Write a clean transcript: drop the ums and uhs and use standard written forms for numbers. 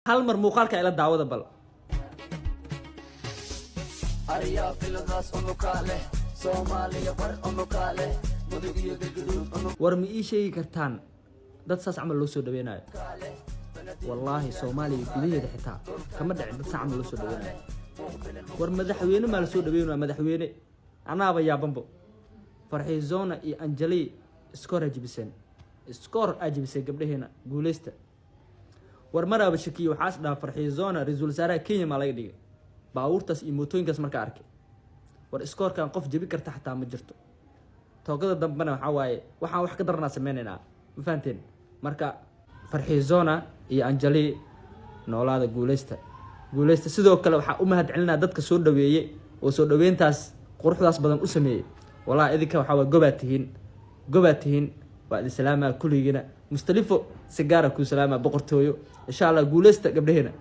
hal mar muuqaalka ila daawada bal ariya filadaas unukaale Soomaaliya bar unukaale mudug iyo galgaduud war ma ii sheegi kartaan dad saas camal loo soo dhaweynayo wallahi Soomaaliya gudaheeda xitaa kama dhicin dad saas camal loo soo dhaweynayo war madaxweyne ma la soo dhaweynayo madaxweyne anaaba yaabanbo Farxiizona iyo Anjali iskoor ajibiseen gabdhaheena guuleysta war maraba shakiyo waxaas dhaa Farxiizona raiisul wasaaraha Kenya ma laga dhigay baawurtaas iyo mootooyinkaas marka arkay war iskoorkan qof jabi karta xataa ma jirto toogada dambana waxa waaye waxaan wax ka darnaa sameeynaa ma fahanteen marka Farxiizona iyo Anjali noolaada guuleysta sidoo kale waxa u mahad celinaa dadka soo dhaweeyay oo soo dhaweyntaas quruxdaas badan u sameeyay wallahi idinka waxa waa gobaatihiin waa islaama kuligina mustalifo sigaara ku salaama boqortooyo insha Allah guuleysta gabdhaheena